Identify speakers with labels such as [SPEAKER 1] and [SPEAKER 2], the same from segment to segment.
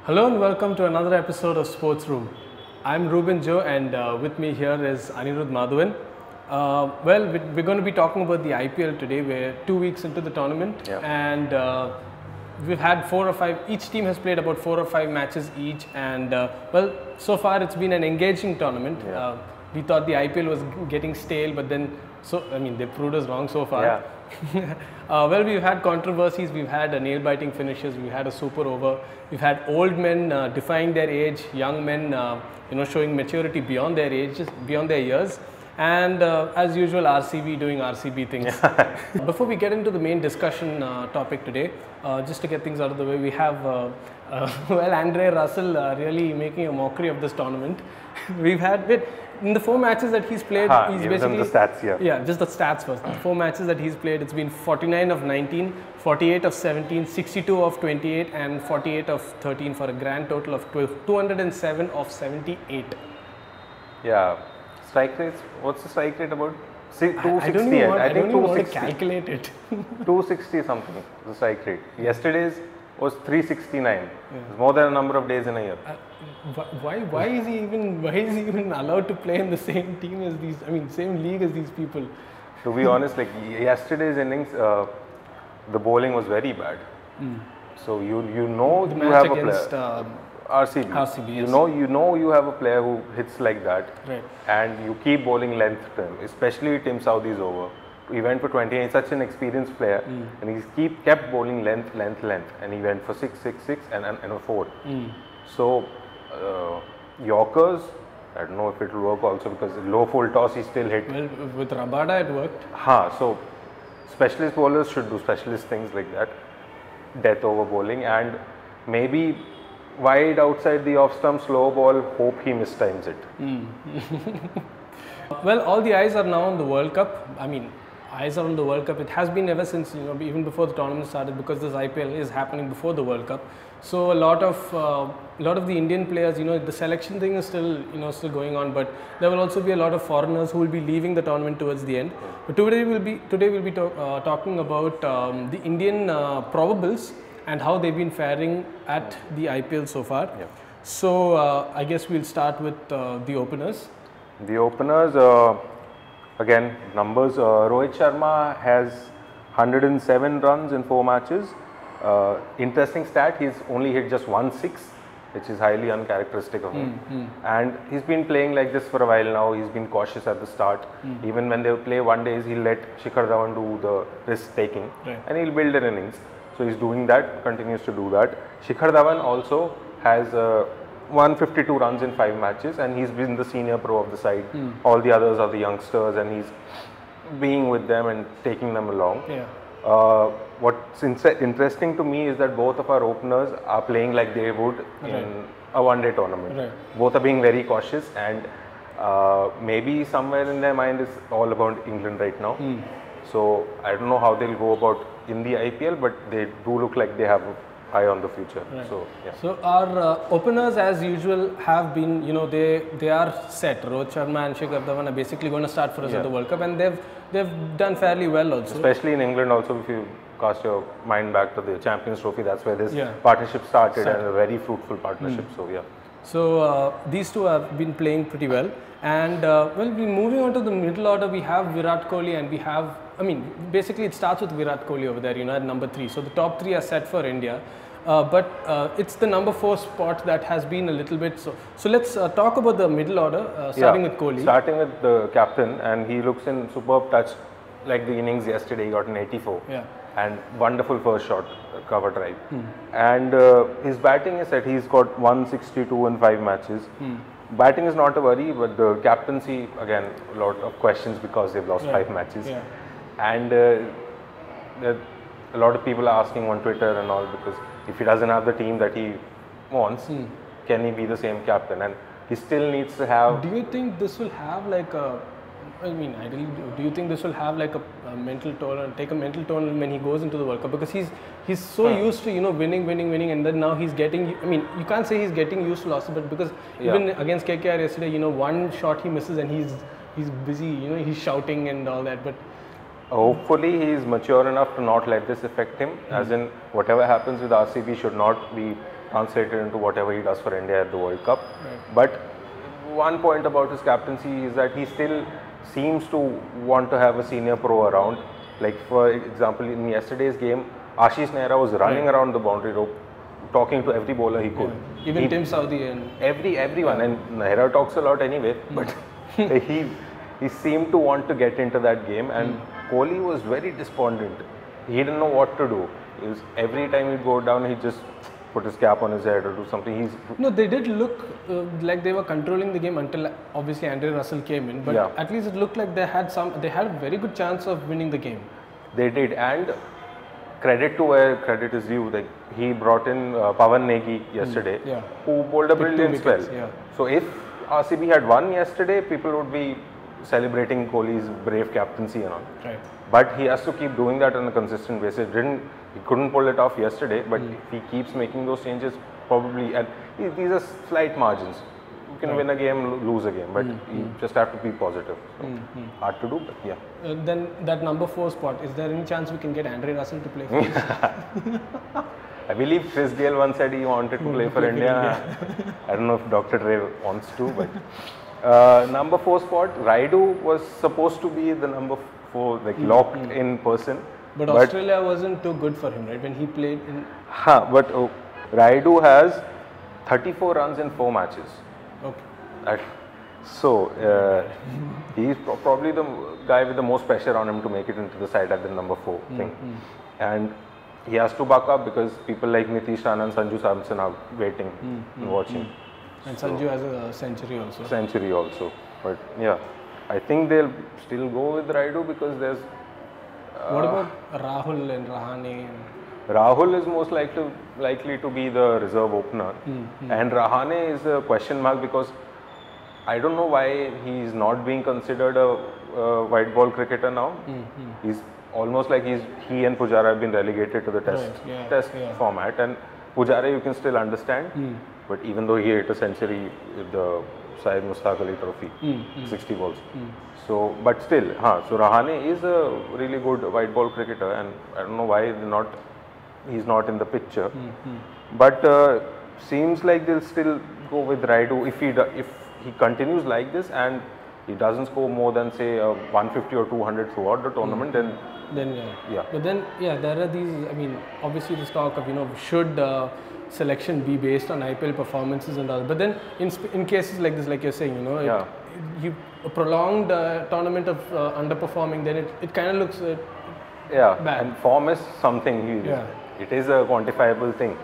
[SPEAKER 1] Hello and welcome to another episode of Sports Room. I'm Ruben Joe and with me here is Anirudh Madhavan. We're going to be talking about the IPL today. We're 2 weeks into the tournament and we've had 4 or 5, each team has played about 4 or 5 matches each and so far it's been an engaging tournament. We thought the IPL was getting stale, but then, they proved us wrong so far. We've had controversies, we've had nail-biting finishes, we've had a super over, we've had old men defying their age, young men showing maturity beyond their age, just beyond their years, and as usual RCB doing RCB things. Before we get into the main discussion topic today, just to get things out of the way, we have Andre Russell really making a mockery of this tournament. We've had in the 4 matches that he's played, he's basically
[SPEAKER 2] the stats here.
[SPEAKER 1] Yeah, just the stats first. The 4 matches that he's played, it's been 49 of 19, 48 of 17, 62 of 28, and 48 of 13 for a grand total of 207 of 78.
[SPEAKER 2] Yeah, strike rate. What's the strike rate about? 260.
[SPEAKER 1] I don't even want to
[SPEAKER 2] 260.
[SPEAKER 1] calculate it.
[SPEAKER 2] 260 something. The strike rate. Yesterday's was 369. It's more than a number of days in a year.
[SPEAKER 1] Why is he even allowed to play in the same team as these? Same league as these people.
[SPEAKER 2] To be honest, like yesterday's innings, the bowling was very bad. So you know
[SPEAKER 1] The
[SPEAKER 2] you
[SPEAKER 1] match
[SPEAKER 2] have
[SPEAKER 1] against
[SPEAKER 2] a player. RCB.
[SPEAKER 1] yes.
[SPEAKER 2] You know you have a player who hits like that,
[SPEAKER 1] Right.
[SPEAKER 2] and you keep bowling length to him, especially Tim Southee's over. He went for 20. He's such an experienced player, and he kept bowling length, and he went for 6, 6, 6, and a 4. So Yorkers, I don't know if it will work also because low full toss he still hit.
[SPEAKER 1] Well, with Rabada it worked.
[SPEAKER 2] So specialist bowlers should do specialist things like that, death over bowling, and maybe wide outside the off stump slow ball. Hope he mistimes it.
[SPEAKER 1] Well, all the eyes are now on the World Cup. Eyes are on the World Cup. It has been ever since, even before the tournament started, because this IPL is happening before the World Cup. So a lot of the Indian players, the selection thing is still, still going on, but there will also be a lot of foreigners who will be leaving the tournament towards the end. But today we'll be talking about the Indian probables and how they've been faring at the IPL so far. So I guess we'll start with the openers.
[SPEAKER 2] The openers, again, numbers. Rohit Sharma has 107 runs in 4 matches. Interesting stat, he's only hit just 1 6, which is highly uncharacteristic of him. And he's been playing like this for a while now. He's been cautious at the start. Even when they play one days, he'll let Shikhar Dhawan do the risk taking, and he'll build an innings. So he's doing that, continues to do that. Shikhar Dhawan also has 152 runs in 5 matches, and he's been the senior pro of the side. All the others are the youngsters, and he's being with them and taking them along. What's interesting to me is that both of our openers are playing like they would in a one-day tournament. Both are being very cautious, and maybe somewhere in their mind is all about England right now. So I don't know how they'll go about in the IPL, but they do look like they have eye on the future. So
[SPEAKER 1] our openers, as usual, have been, they are set. Rohit Sharma and Shikhar Dhawan are basically going to start for us at the World Cup, and they've done fairly well also.
[SPEAKER 2] Especially in England also, if you cast your mind back to the Champions Trophy, that's where this partnership started, and a very fruitful partnership.
[SPEAKER 1] So these two have been playing pretty well, and we're moving on to the middle order. We have Virat Kohli, and we have, basically it starts with Virat Kohli over there, at number 3. So the top 3 are set for India, but it's the number 4 spot that has been a little bit. So let's talk about the middle order, starting with Kohli.
[SPEAKER 2] Starting with the captain, and he looks in superb touch, like the innings yesterday. He got an 84. And wonderful first shot, cover drive. And his batting is set. He's got 162 in 5 matches. Batting is not a worry, but the captaincy, again, a lot of questions because they've lost 5 matches. And a lot of people are asking on Twitter and all, because if he doesn't have the team that he wants, can he be the same captain? And he still needs to have.
[SPEAKER 1] Do you think this will have like a, ideally, do you think this will have like a mental toll, take a mental toll when he goes into the World Cup? Because he's so used to, winning, and then now he's getting, you can't say he's getting used to losses, but because even against KKR yesterday, one shot he misses and he's busy, he's shouting and all that, but
[SPEAKER 2] Hopefully he is mature enough to not let this affect him, as in whatever happens with RCB should not be translated into whatever he does for India at the World Cup.
[SPEAKER 1] Right.
[SPEAKER 2] But one point about his captaincy is that he still seems to want to have a senior pro around. Like for example, in yesterday's game, Ashish Nehra was running around the boundary rope, talking to every bowler he could.
[SPEAKER 1] Yeah. Even Tim Southee and
[SPEAKER 2] everyone, and Nehra talks a lot anyway, but he seemed to want to get into that game, and Kohli was very despondent. He didn't know what to do. Every time he'd go down, he'd just put his cap on his head or do something.
[SPEAKER 1] No, they did look like they were controlling the game until obviously Andre Russell came in, but at least it looked like they had a very good chance of winning the game.
[SPEAKER 2] They did, and credit to where credit is due. Like he brought in Pawan Negi yesterday, who bowled a brilliant spell.
[SPEAKER 1] Yeah.
[SPEAKER 2] So if RCB had won yesterday, people would be celebrating Kohli's brave captaincy and all.
[SPEAKER 1] Right.
[SPEAKER 2] But he has to keep doing that on a consistent basis. He couldn't pull it off yesterday, but if he keeps making those changes, probably, and these are slight margins. You can win a game, lose a game, but you just have to be positive. So hard to do, but yeah.
[SPEAKER 1] Then that number 4 spot, is there any chance we can get Andre Russell to play for us?
[SPEAKER 2] I believe Chris Gayle once said he wanted to play for India. I don't know if Dr. Dre wants to, but number 4 spot, Raidu was supposed to be the number 4, like locked in person.
[SPEAKER 1] But Australia wasn't too good for him, right? When he played in.
[SPEAKER 2] But Raidu has 34 runs in 4 matches.
[SPEAKER 1] Okay.
[SPEAKER 2] So he's probably the guy with the most pressure on him to make it into the side at the number 4 thing. And he has to buck up because people like Nitish Rana and Sanju Samson are waiting and watching.
[SPEAKER 1] And Sanju has a century also.
[SPEAKER 2] But yeah, I think they'll still go with Raidu because there's.
[SPEAKER 1] What about Rahul and Rahane?
[SPEAKER 2] Rahul is most likely to be the reserve opener, and Rahane is a question mark because I don't know why he is not being considered a white ball cricketer now. He's almost like he and Pujara have been relegated to the test format, and Pujara you can still understand, but even though he hit a century with the Syed Mustaq Ali Trophy, 60 balls. So, but still, so Rahane is a really good white ball cricketer, and I don't know why he's not in the picture. But seems like they'll still go with Raidu if he continues like this and he doesn't score more than say 150 or 200 throughout the tournament,
[SPEAKER 1] then yeah. But then there are these. I mean, obviously this talk of should selection be based on IPL performances and all. But then in cases like this, like you're saying, a prolonged tournament of underperforming, then it kind of looks bad. And
[SPEAKER 2] form is something. It is a quantifiable thing.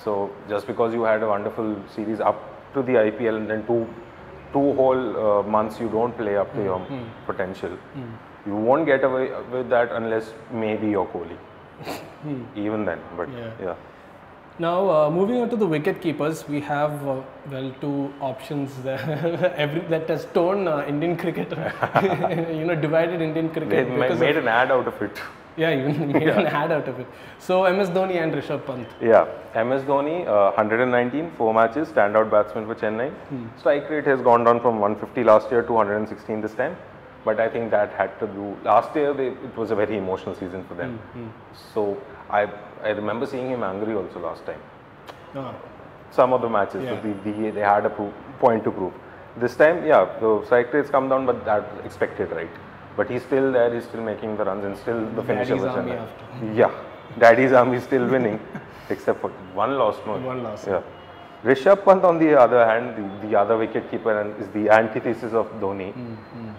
[SPEAKER 2] So just because you had a wonderful series up to the IPL and then two whole months you don't play up to your potential, you won't get away with that unless maybe you're Kohli. Even then, but yeah.
[SPEAKER 1] Now, moving on to the wicket keepers, we have 2 options that has torn Indian cricket, divided Indian cricket.
[SPEAKER 2] They made an ad out of it.
[SPEAKER 1] Yeah, even made an ad out of it. So, MS Dhoni and Rishabh Pant.
[SPEAKER 2] Yeah, MS Dhoni, 119, 4 matches, standout batsman for Chennai. Strike rate has gone down from 150 last year to 116 this time. But I think that had to do. Last year, it was a very emotional season for them. So I remember seeing him angry also last time. Some of the matches, they had a point to prove. This time, the strike rates come down, but that's expected, right? But he's still there. He's still making the runs and still the finisher for Chennai. Yeah, Daddy's army is still winning, except for one loss.
[SPEAKER 1] One loss.
[SPEAKER 2] Yeah. Rishabh Pant, on the other hand, the other wicket keeper, and is the antithesis of Dhoni.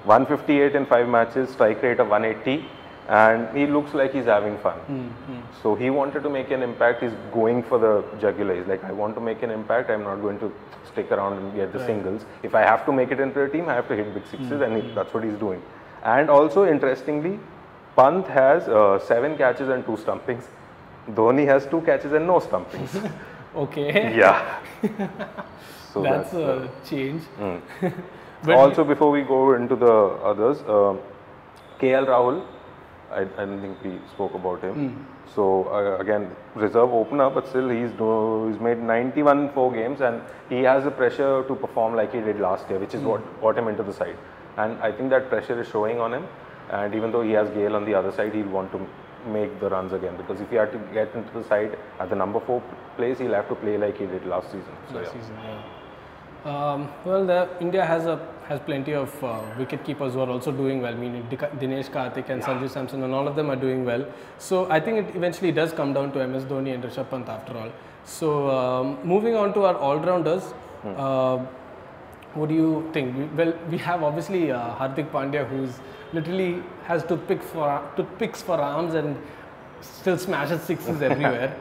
[SPEAKER 2] 158 in 5 matches, strike rate of 180, and he looks like he's having fun. So he wanted to make an impact. He's going for the jugular. He's like, I want to make an impact. I'm not going to stick around and get the singles. If I have to make it into a team, I have to hit big sixes, and that's what he's doing. And also, interestingly, Pant has 7 catches and 2 stumpings. Dhoni has 2 catches and no stumpings.
[SPEAKER 1] Okay.
[SPEAKER 2] Yeah. So
[SPEAKER 1] that's a change.
[SPEAKER 2] But also, before we go into the others, KL Rahul, I don't think we spoke about him. So again, reserve opener, but still he's made 91 in 4 games, and he has the pressure to perform like he did last year, which is what got him into the side. And I think that pressure is showing on him. And even though he has Gayle on the other side, he'll want to make the runs again, because if he had to get into the side at the number 4 place, he'll have to play like he did last season. So,
[SPEAKER 1] last season, well, India has plenty of wicket keepers who are also doing well. I mean, Dinesh Karthik and Sanju Samson, and all of them are doing well. So I think it eventually does come down to MS Dhoni and Rishabh Pant after all. So moving on to our all-rounders, what do you think? We have obviously Hardik Pandya, who's literally has toothpicks for arms and still smashes sixes everywhere.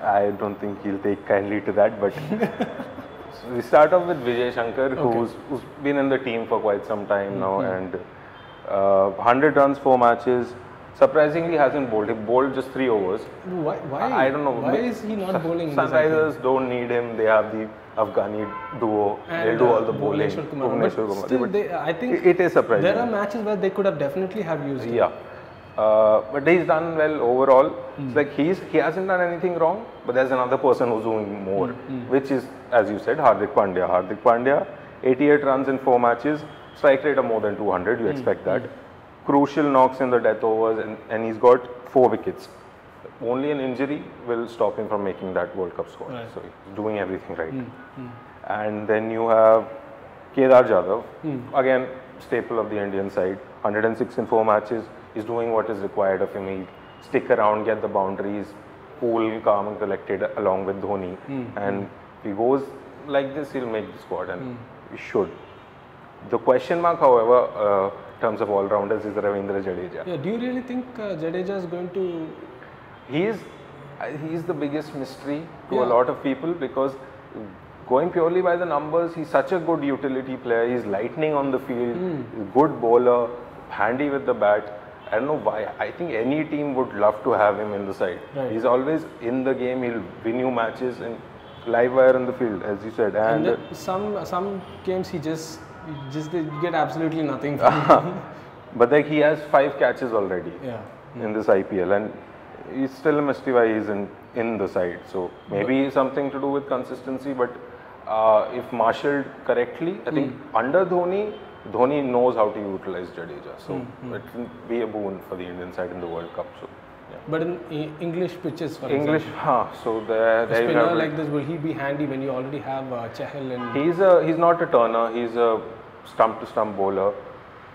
[SPEAKER 2] I don't think he'll take kindly to that, but we start off with Vijay Shankar, who's been in the team for quite some time now, and 100 runs, 4 matches. Surprisingly, hasn't bowled. He bowled just 3 overs.
[SPEAKER 1] Why?
[SPEAKER 2] I don't know.
[SPEAKER 1] Why is he not bowling?
[SPEAKER 2] Sunrisers don't need him. They have the Afghani duo.
[SPEAKER 1] And
[SPEAKER 2] they'll do all the bowling.
[SPEAKER 1] Bhuvneshwar Kumar. Still, I think
[SPEAKER 2] it is surprising.
[SPEAKER 1] There are matches where they could have definitely have used him.
[SPEAKER 2] Yeah. But he's done well overall. It's like he hasn't done anything wrong, but there's another person who's doing more, which is, as you said, Hardik Pandya. Hardik Pandya, 88 runs in 4 matches, strike rate of more than 200, you expect that. Crucial knocks in the death overs, and he's got 4 wickets. Only an injury will stop him from making that World Cup squad.
[SPEAKER 1] Right.
[SPEAKER 2] So he's doing everything right. And then you have Kedar Jadhav, again, staple of the Indian side, 106 in 4 matches. He's doing what is required of him. He'll stick around, get the boundaries, cool, calm and collected along with Dhoni. And if he goes like this, he'll make the squad, and he should. The question mark, however, in terms of all-rounders, is Ravindra Jadeja.
[SPEAKER 1] Yeah, do you really think Jadeja is going to...
[SPEAKER 2] He is the biggest mystery to a lot of people, because going purely by the numbers, he's such a good utility player. He's lightning on the field, he's a good bowler, handy with the bat. I don't know why. I think any team would love to have him in the side.
[SPEAKER 1] Right.
[SPEAKER 2] He's always in the game. He'll win you matches and live wire in the field, as you said. And
[SPEAKER 1] some games you get absolutely nothing from him.
[SPEAKER 2] But like, he has 5 catches already in this IPL, and he's still a mystery why he's in the side. So maybe something to do with consistency. But if marshalled correctly, I think under Dhoni knows how to utilize Jadeja, so it can be a boon for the Indian side in the World Cup. So, yeah.
[SPEAKER 1] But in English pitches, for
[SPEAKER 2] example, so there
[SPEAKER 1] a spinner like this, will he be handy when you already have Chahal? And
[SPEAKER 2] he's not a turner. He's a stump to stump bowler,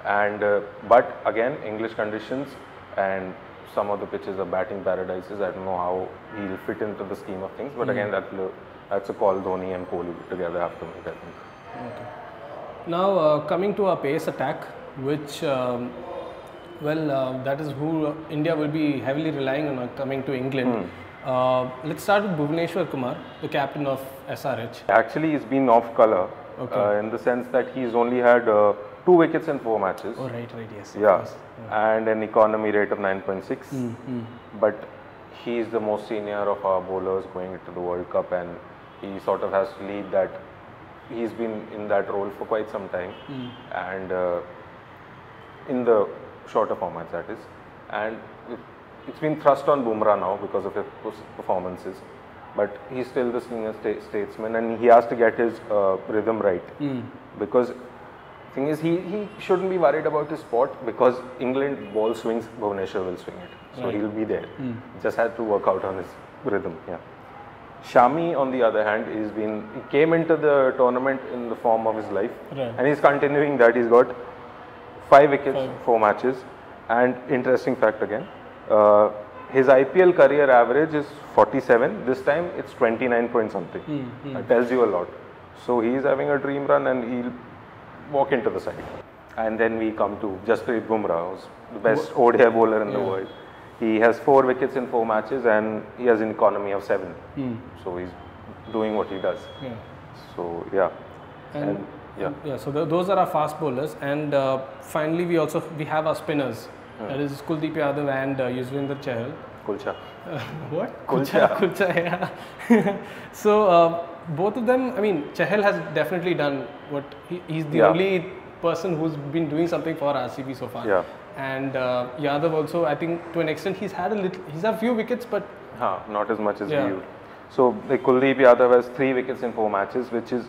[SPEAKER 2] and but again, English conditions and some of the pitches are batting paradises. I don't know how he'll fit into the scheme of things, but again, that's a call Dhoni and Kohli together have to make, I think.
[SPEAKER 1] Okay. Now coming to our pace attack, which that is who India will be heavily relying on coming to England. Let's start with Bhuvneshwar Kumar, the captain of SRH.
[SPEAKER 2] Actually, he's been off colour in the sense that he's only had 2 wickets in 4 matches.
[SPEAKER 1] Oh, right, yes.
[SPEAKER 2] Yeah, and an economy rate of 9.6. But he's the most senior of our bowlers going into the World Cup, and he sort of has to lead that. He's been in that role for quite some time, and in the shorter formats, that is. And it's been thrust on Bumrah now because of his performances, but he's still the senior statesman, and he has to get his rhythm right. Because the thing is, he shouldn't be worried about his spot, because England ball swings, Bhuvneshwar will swing it, so he'll be there. Just had to work out on his rhythm. Yeah. Shami, on the other hand, he came into the tournament in the form of his life, and he's continuing that. He's got 5 wickets, 4 matches, and interesting fact again, his IPL career average is 47. This time it's 29 point something. That tells you a lot. So he's having a dream run, and he'll walk into the side. And then we come to Jasprit Bumrah, who's the best ODI bowler in the world. He has 4 wickets in 4 matches, and he has an economy of 7. So he's doing what he does. So
[SPEAKER 1] so those are our fast bowlers, and finally we have our spinners. That is Kuldeep Yadav and Yuzvendra Chahal.
[SPEAKER 2] Kulcha.
[SPEAKER 1] What? Kulcha, yeah. So both of them, I mean, Chahal has definitely done what he's the only person who's been doing something for RCB so far.
[SPEAKER 2] Yeah.
[SPEAKER 1] And Yadav also, I think to an extent he's had a few wickets, but
[SPEAKER 2] not as much as we. So Kuldeep Yadav has 3 wickets in 4 matches, which is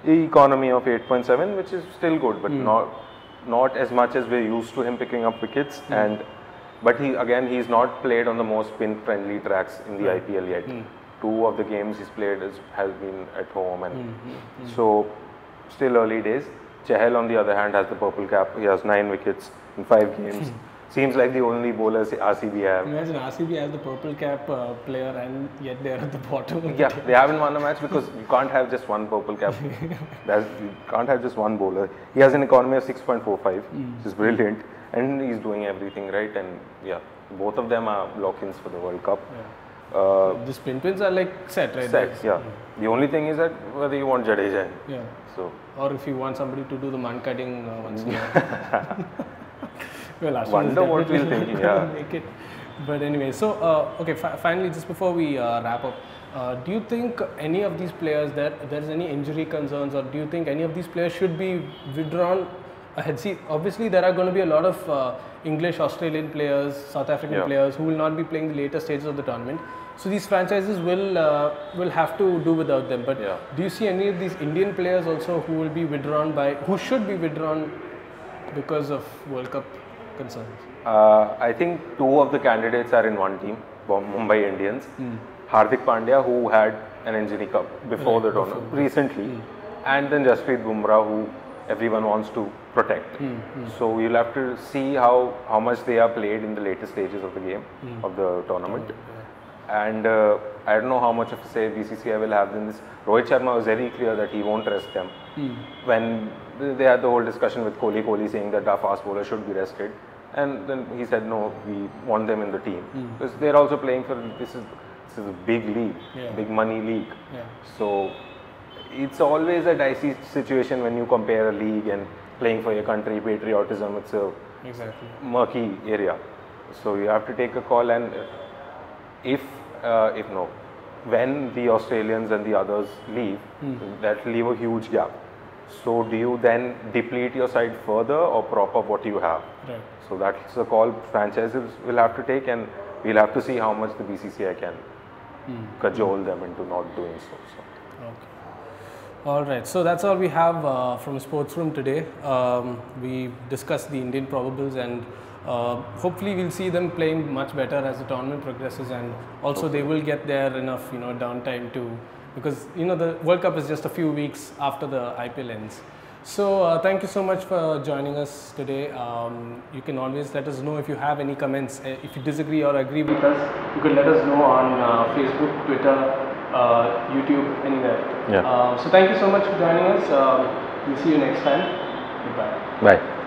[SPEAKER 2] the economy of 8.7, which is still good, but not as much as we're used to him picking up wickets. And But he's not played on the most spin-friendly tracks in the IPL yet. 2 of the games he's played has been at home, and so still early days. Chahal, on the other hand, has the purple cap. He has 9 wickets in 5 games. Seems like the only bowlers RCB have.
[SPEAKER 1] Imagine RCB has the purple cap player, and yet they're at the bottom.
[SPEAKER 2] Yeah, they haven't won a match because you can't have just one purple cap. You can't have just one bowler. He has an economy of 6.45, which is brilliant, and he's doing everything right. And yeah, both of them are lock-ins for the World Cup.
[SPEAKER 1] The spin twins are like set, right?
[SPEAKER 2] Set, yeah. The only thing is that whether you want Jadeja.
[SPEAKER 1] Yeah.
[SPEAKER 2] So.
[SPEAKER 1] Or if you want somebody to do the man cutting once in a while. Well, Ashwin
[SPEAKER 2] Wonder what we're thinking, yeah.
[SPEAKER 1] Make it. But anyway, so okay, finally, just before we wrap up, do you think any of these players there's any injury concerns, or do you think any of these players should be withdrawn ahead? See, obviously there are going to be a lot of English, Australian players, South African players who will not be playing the later stages of the tournament. So these franchises will have to do without them. But do you see any of these Indian players also who will be withdrawn who should be withdrawn because of World Cup concerns?
[SPEAKER 2] I think 2 of the candidates are in one team, Mumbai Indians. Hardik Pandya, who had an injury before the tournament recently, and then Jasprit Bumrah, who everyone wants to protect. So we'll have to see how much they are played in the later stages of the game of the tournament. And I don't know how much of a say BCCI will have in this. Rohit Sharma was very clear that he won't rest them. When they had the whole discussion with Kohli saying that our fast bowler should be rested, and then he said no, we want them in the team because they're also playing for this is a big league, big money league. So it's always a dicey situation when you compare a league and playing for your country, patriotism. It's a murky area. So you have to take a call, and when the Australians and the others leave, that will leave a huge gap. So do you then deplete your side further or prop up what you have?
[SPEAKER 1] Right.
[SPEAKER 2] So that's a call franchises will have to take, and we'll have to see how much the BCCI can cajole them into not doing so.
[SPEAKER 1] Okay. All right. So that's all we have from Sports Room today. We discussed the Indian probables, and hopefully we'll see them playing much better as the tournament progresses, and also they will get there enough downtime because the World Cup is just a few weeks after the IPL ends. So thank you so much for joining us today. You can always let us know if you have any comments. If you disagree or agree with us, you can let us know on Facebook, Twitter, YouTube, anywhere.
[SPEAKER 2] Yeah.
[SPEAKER 1] So thank you so much for joining us. We'll see you next time. Goodbye.
[SPEAKER 2] Bye.